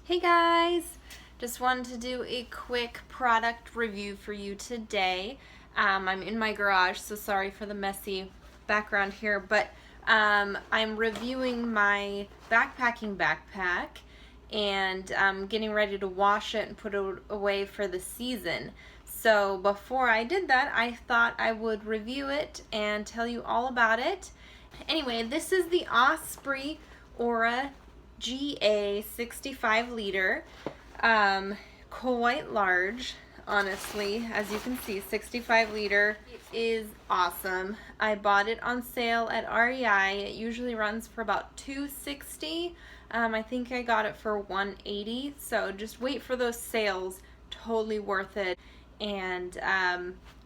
Hey guys! Just wanted to do a quick product review for you today. I'm in my garage, so sorry for the messy background here, but I'm reviewing my backpacking backpack and I'm getting ready to wash it and put it away for the season. So before I did that, I thought I would review it and tell you all about it. Anyway, this is the Osprey Aura AG 65 liter, quite large, honestly. As you can see, 65 liter. It is awesome. I bought it on sale at REI. It usually runs for about $260. I think I got it for $180, so just wait for those sales. Totally worth it. And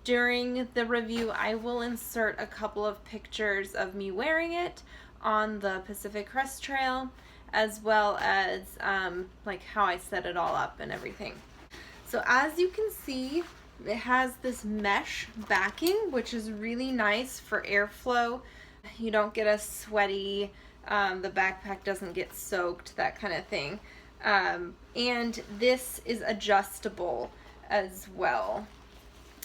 during the review, I will insert a couple of pictures of me wearing it on the Pacific Crest Trail, as well as like how I set it all up and everything. So as you can see, it has this mesh backing, which is really nice for airflow. You don't get a sweaty, the backpack doesn't get soaked, that kind of thing. And this is adjustable as well.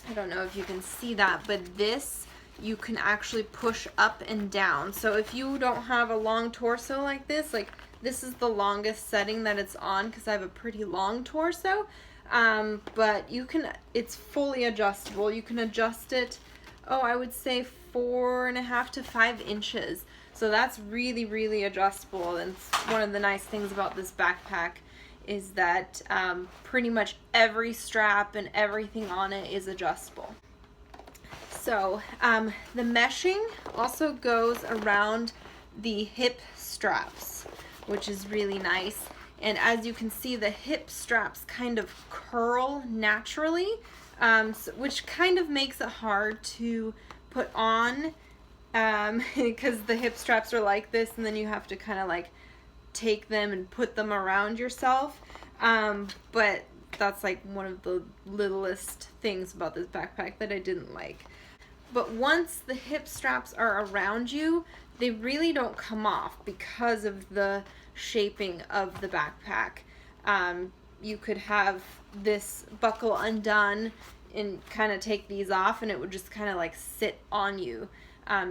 I don't know if you can see that, but this you can actually push up and down. So if you don't have a long torso like this is the longest setting that it's on because I have a pretty long torso. But it's fully adjustable. You can adjust it, I would say 4.5 to 5 inches. So that's really, really adjustable. And one of the nice things about this backpack is that pretty much every strap and everything on it is adjustable. So the meshing also goes around the hip straps, which is really nice. And as you can see, the hip straps kind of curl naturally, which kind of makes it hard to put on because the hip straps are like this, and then you have to kind of like take them and put them around yourself. But that's like one of the littlest things about this backpack that I didn't like. But once the hip straps are around you, they really don't come off because of the shaping of the backpack. You could have this buckle undone and kind of take these off, and it would just kind of like sit on you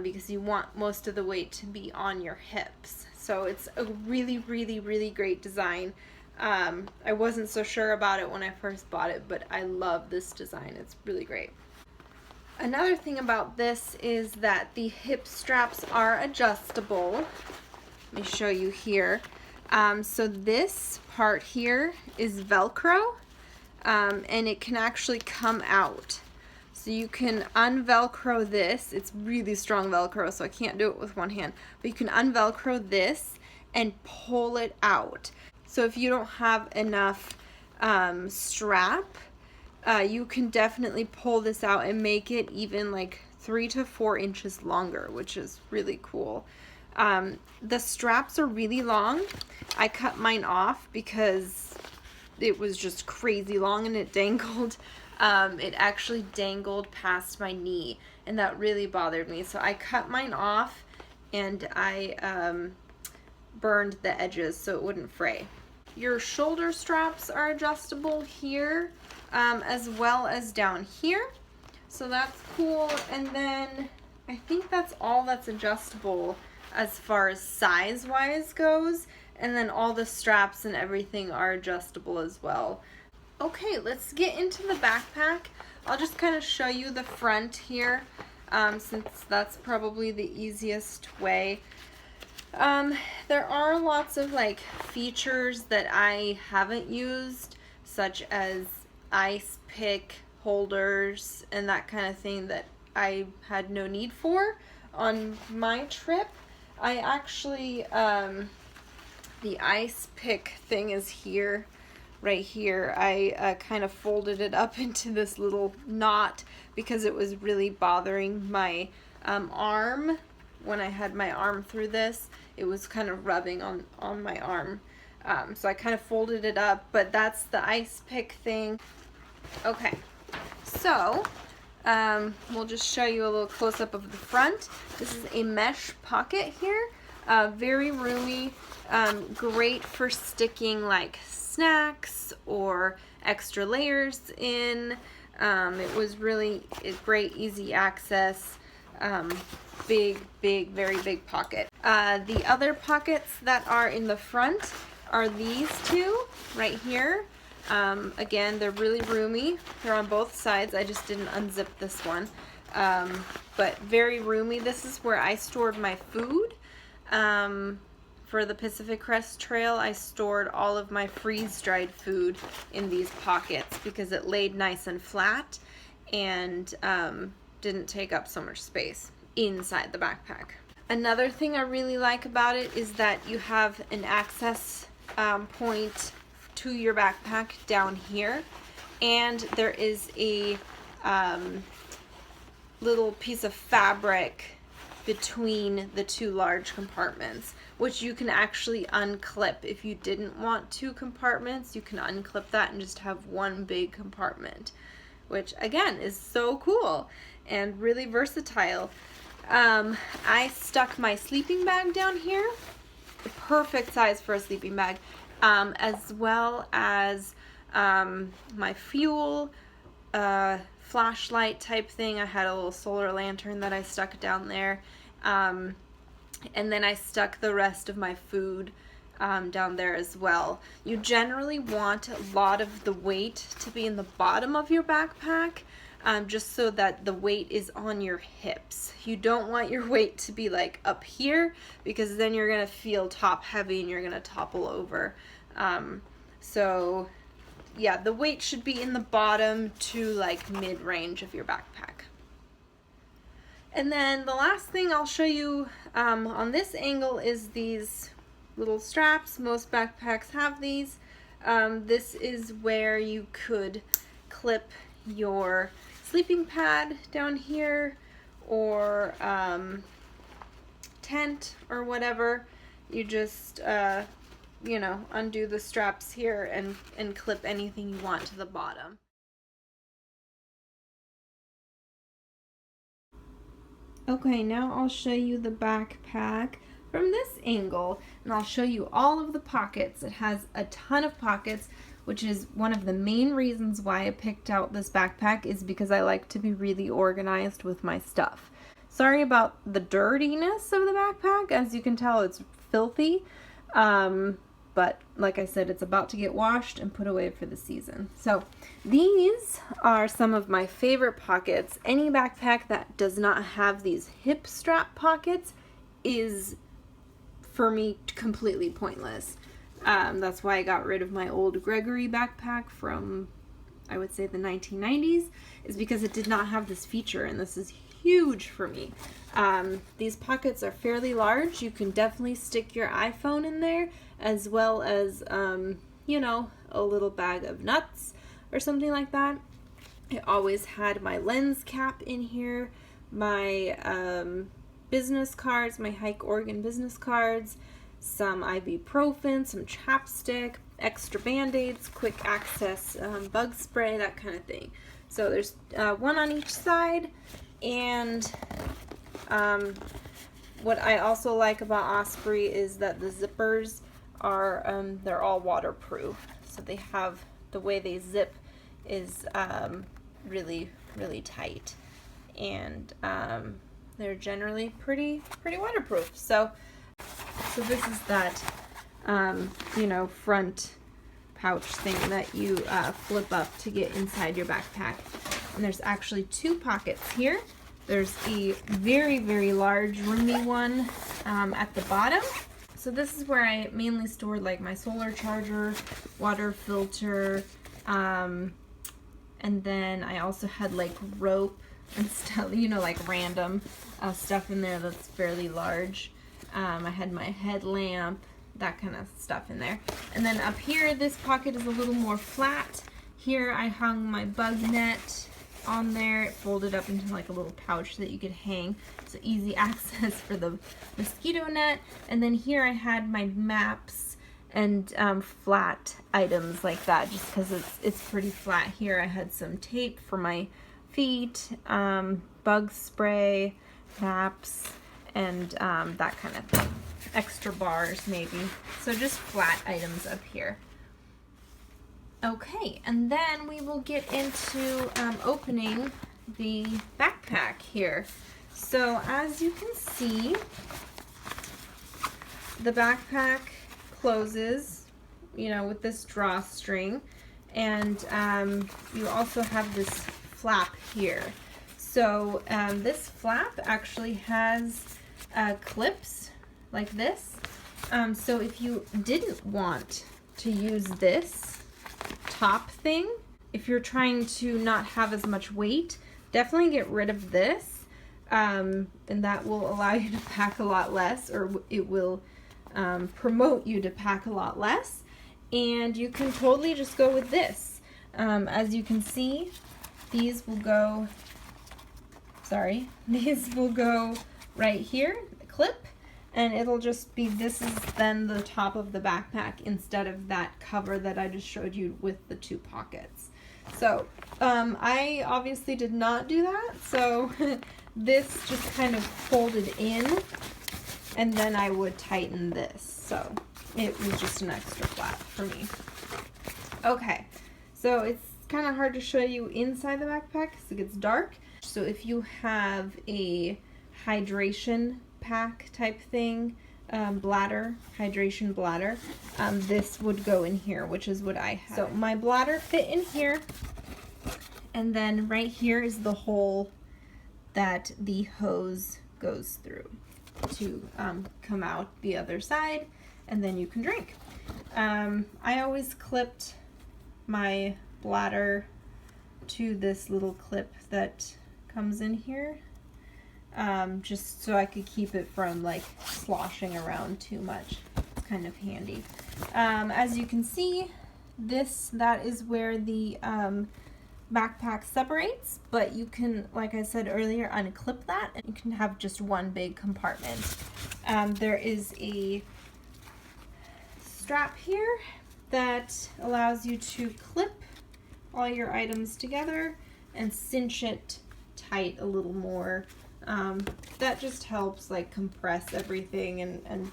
because you want most of the weight to be on your hips. So it's a really, really, really great design. I wasn't so sure about it when I first bought it, but I love this design. It's really great. Another thing about this is that the hip straps are adjustable. Let me show you here. So this part here is Velcro, and it can actually come out. So you can unvelcro this. It's really strong Velcro, so I can't do it with one hand. But you can unvelcro this and pull it out. So if you don't have enough strap, you can definitely pull this out and make it even like 3 to 4 inches longer, which is really cool. The straps are really long. I cut mine off because it was just crazy long and it dangled. It actually dangled past my knee, and that really bothered me. So I cut mine off and I burned the edges so it wouldn't fray. Your shoulder straps are adjustable here, as well as down here. So that's cool. And then I think that's all that's adjustable as far as size wise goes. And then all the straps and everything are adjustable as well. Okay, let's get into the backpack. I'll just kind of show you the front here, since that's probably the easiest way. There are lots of like features that I haven't used, such as ice pick holders and that kind of thing that I had no need for on my trip. I actually, the ice pick thing is here, right here. I kind of folded it up into this little knot because it was really bothering my arm. When I had my arm through this, it was kind of rubbing on my arm. So I kind of folded it up, but that's the ice pick thing. Okay, so we'll just show you a little close-up of the front. This is a mesh pocket here, very roomy, great for sticking like snacks or extra layers in. It was really great, easy access, big, very big pocket. The other pockets that are in the front are these two right here. Again, they're really roomy. They're on both sides. I just didn't unzip this one. But very roomy. This is where I stored my food. For the Pacific Crest Trail, I stored all of my freeze-dried food in these pockets because it laid nice and flat and didn't take up so much space inside the backpack. Another thing I really like about it is that you have an access point to your backpack down here, and there is a little piece of fabric between the two large compartments, which you can actually unclip. If you didn't want two compartments, you can unclip that and just have one big compartment, which again is so cool and really versatile. I stuck my sleeping bag down here, the perfect size for a sleeping bag, as well as my fuel, flashlight type thing. I had a little solar lantern that I stuck down there, and then I stuck the rest of my food down there as well. You generally want a lot of the weight to be in the bottom of your backpack, just so that the weight is on your hips. You don't want your weight to be like up here, because then you're gonna feel top heavy and you're gonna topple over. So yeah, the weight should be in the bottom to like mid-range of your backpack. And then the last thing I'll show you on this angle is these little straps. Most backpacks have these. This is where you could clip your sleeping pad down here, or tent or whatever. You just you know, undo the straps here and clip anything you want to the bottom. Okay, now I'll show you the backpack from this angle, and I'll show you all of the pockets. It has a ton of pockets, which is one of the main reasons why I picked out this backpack, is because I like to be really organized with my stuff. Sorry about the dirtiness of the backpack. As you can tell, it's filthy. But like I said, it's about to get washed and put away for the season. So these are some of my favorite pockets. Any backpack that does not have these hip strap pockets is, for me, completely pointless. That's why I got rid of my old Gregory backpack from, I would say, the 1990s, is because it did not have this feature, and this is huge for me. These pockets are fairly large. You can definitely stick your iPhone in there, as well as, you know, a little bag of nuts or something like that. I always had my lens cap in here, my business cards, my Hike Oregon business cards, some ibuprofen, some chapstick, extra band-aids, quick access bug spray, that kind of thing. So there's one on each side. And what I also like about Osprey is that the zippers are, they're all waterproof. So they have, the way they zip is really, really tight. And they're generally pretty waterproof. So this is that, you know, front pouch thing that you flip up to get inside your backpack. And there's actually two pockets here. There's a very large roomy one at the bottom. So this is where I mainly stored like my solar charger, water filter, and then I also had like rope and stuff, you know, like random stuff in there that's fairly large. I had my headlamp, that kind of stuff in there. And then up here, this pocket is a little more flat. Here I hung my bug net on there. It folded up into like a little pouch that you could hang, so easy access for the mosquito net. And then here I had my maps and flat items like that, just because it's pretty flat. Here I had some tape for my feet, bug spray, maps, and that kind of thing. Extra bars maybe. So just flat items up here. Okay, and then we will get into opening the backpack here. So as you can see, the backpack closes, you know, with this drawstring, and you also have this flap here. So this flap actually has clips like this. So if you didn't want to use this top thing, if you're trying to not have as much weight, definitely get rid of this, and that will allow you to pack a lot less, or it will promote you to pack a lot less. And you can totally just go with this. As you can see, these will go right here, the clip, and it'll just be, this is then the top of the backpack instead of that cover that I just showed you with the 2 pockets. So I obviously did not do that, so this just kind of folded in, and then I would tighten this, so it was just an extra flap for me. Okay, so it's kind of hard to show you inside the backpack because it gets dark. So if you have a hydration pack type thing, hydration bladder, this would go in here, which is what I have. So my bladder fit in here, and then right here is the hole that the hose goes through to come out the other side, and then you can drink. I always clipped my bladder to this little clip that comes in here, just so I could keep it from like sloshing around too much. It's kind of handy. As you can see, that is where the backpack separates, but you can, like I said earlier, unclip that and you can have just one big compartment. There is a strap here that allows you to clip all your items together and cinch it tight a little more. That just helps like compress everything and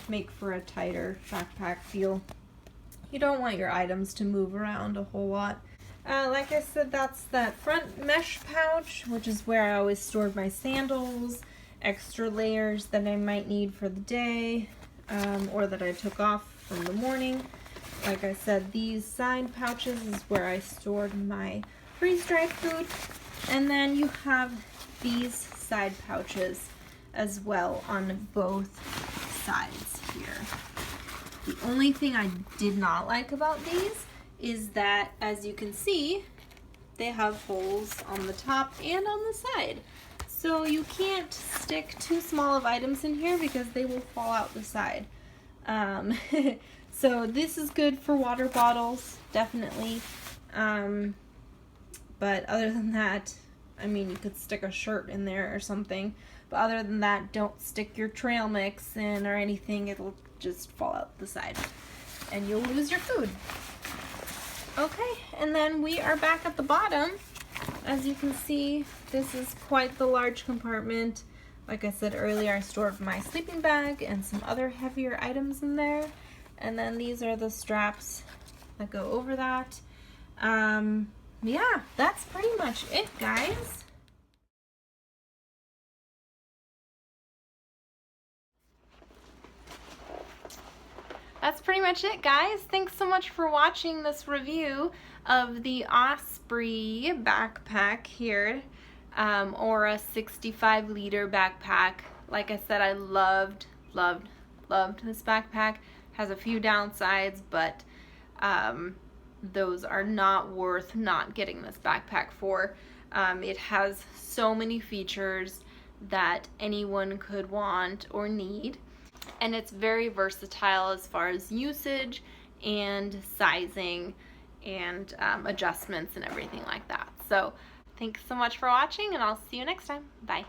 make for a tighter backpack feel. You don't want your items to move around a whole lot. Like I said, that's that front mesh pouch, which is where I always stored my sandals, extra layers that I might need for the day, or that I took off from the morning. Like I said, these side pouches is where I stored my freeze-dried food. And then you have these side pouches as well on both sides here. The only thing I did not like about these is that, as you can see, they have holes on the top and on the side. So you can't stick too small of items in here because they will fall out the side. So this is good for water bottles, definitely. But other than that, I mean, you could stick a shirt in there or something. But other than that, don't stick your trail mix in or anything. It'll just fall out the side and you'll lose your food. Okay, and then we are back at the bottom. As you can see, this is quite the large compartment. Like I said earlier, I stored my sleeping bag and some other heavier items in there. And then these are the straps that go over that. Yeah, that's pretty much it, guys. That's pretty much it, guys. Thanks so much for watching this review of the Osprey backpack here, Aura 65-liter backpack. Like I said, I loved this backpack. Has a few downsides, but those are not worth not getting this backpack for. It has so many features that anyone could want or need, and it's very versatile as far as usage and sizing and adjustments and everything like that. So thanks so much for watching, and I'll see you next time. Bye.